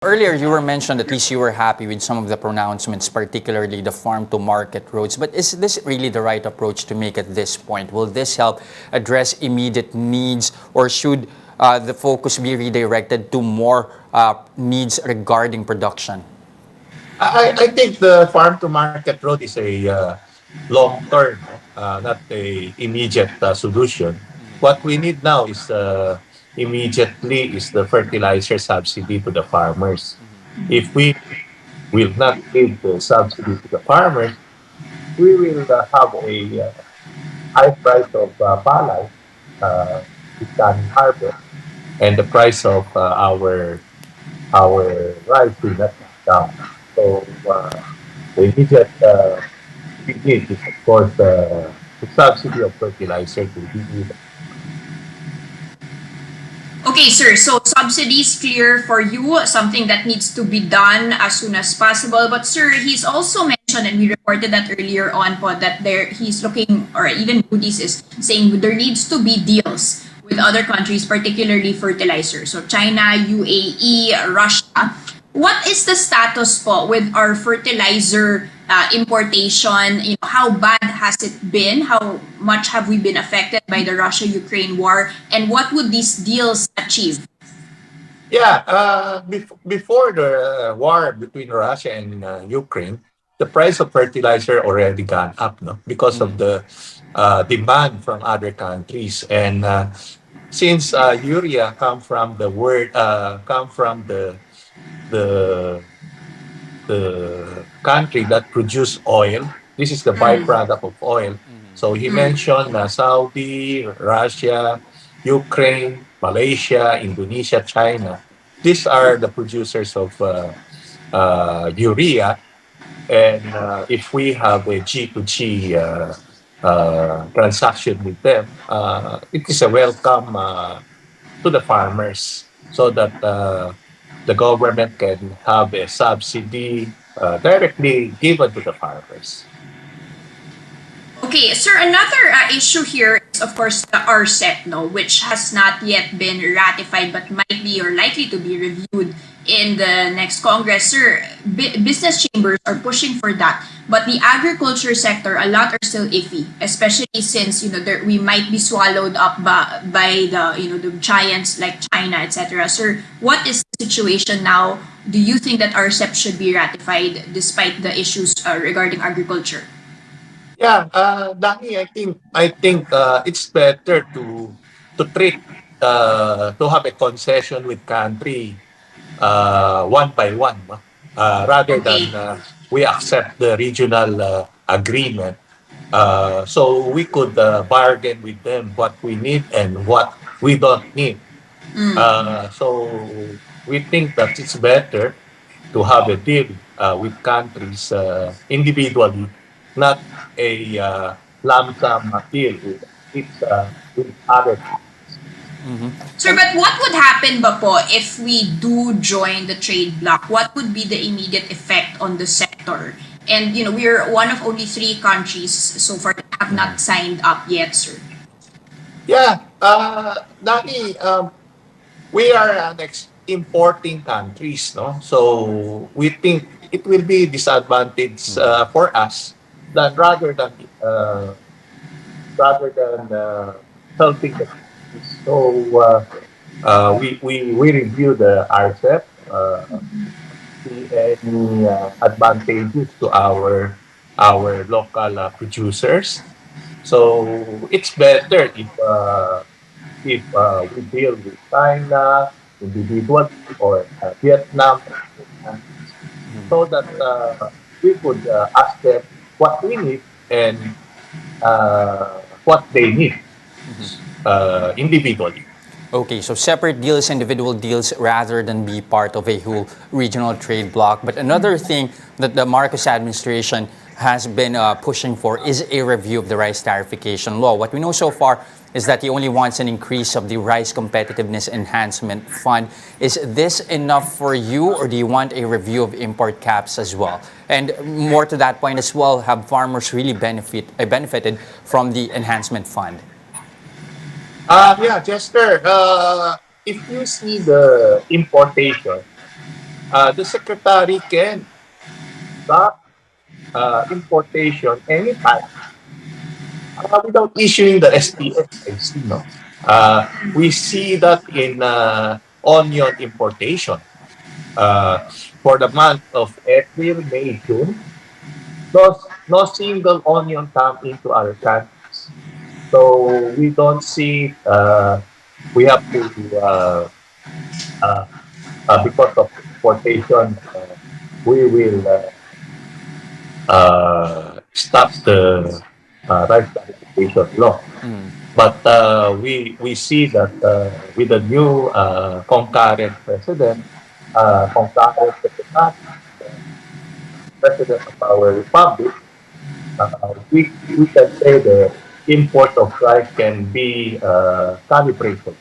Earlier, you were mentioned, at least you were happy with some of the pronouncements, particularly the farm-to-market roads. But is this really the right approach to make at this point? Will this help address immediate needs, or should the focus be redirected to more needs regarding production? I think the farm to market road is a long term, not a immediate solution. What we need now is immediately is the fertilizer subsidy to the farmers. If we will not give the subsidy to the farmers, we will have a high price of palay, we can harvest, and the price of our rice will not come down. So the immediate we need is, of course, the subsidy of fertilizer to be given. Okay, sir. So subsidies clear for you, something that needs to be done as soon as possible. But sir, he's also mentioned, and we reported that earlier on, po, that he's looking, or even Moody's is saying there needs to be deals with other countries, particularly fertilizer. So China, UAE, Russia. What is the status po with our fertilizer importation? You know, how bad has it been? How much have we been affected by the Russia-Ukraine war? And what would these deals achieve? Yeah, before the war between Russia and Ukraine, the price of fertilizer already gone up, no, because of the demand from other countries, and since urea come from the the country that produce oil. This is the byproduct of oil. So he mentioned Saudi, Russia, Ukraine, Malaysia, Indonesia, China. These are the producers of urea. And if we have a G2G transaction with them, it is a welcome to the farmers, so that the government can have a subsidy directly given to the farmers. Okay, sir, another issue here is, of course, the RCEP, no, which has not yet been ratified but might be or likely to be reviewed in the next Congress. Sir, business chambers are pushing for that, but the agriculture sector, a lot are still iffy, especially since, you know, we might be swallowed up by the, you know, the giants like China, etc. Sir, what is the situation now? Do you think that RCEP should be ratified despite the issues regarding agriculture? Yeah, Danny, I think it's better to treat to have a concession with country one by one, rather than Okay. we accept the regional agreement. So we could bargain with them what we need and what we don't need. So we think that it's better to have a deal with countries individually, not a lump sum deal with other. Sir, but what would happen ba po if we do join the trade bloc? What would be the immediate effect on the sector? And, you know, we're one of only three countries so far that have not signed up yet, sir. Yeah, Danny, we are importing countries, no? So we think it will be disadvantage for us, that rather than helping the countries. So we review the RCEP, see any advantages to our local producers. So it's better if we deal with China, individual, or Vietnam, so that we could ask them what we need and what they need individually. Okay, so separate deals, individual deals, rather than be part of a whole regional trade bloc. But another thing that the Marcos administration has been pushing for is a review of the rice tarification law. What we know so far is that he only wants an increase of the Rice Competitiveness Enhancement Fund. Is this enough for you, or do you want a review of import caps as well? And more to that point as well, have farmers really benefited from the enhancement fund? Yeah, Chester, if you see the importation, the secretary can stop importation anytime without issuing the STS. I see, no? We see that in onion importation. Uh, for the month of April, May, June, no single onion come into our countries. So we don't see, we have to, uh, because of importation, we will stop the rice classification law. But we see that with the new concurrent president, concurrent secretary, president of our republic, we can say the import of rice can be calibrated.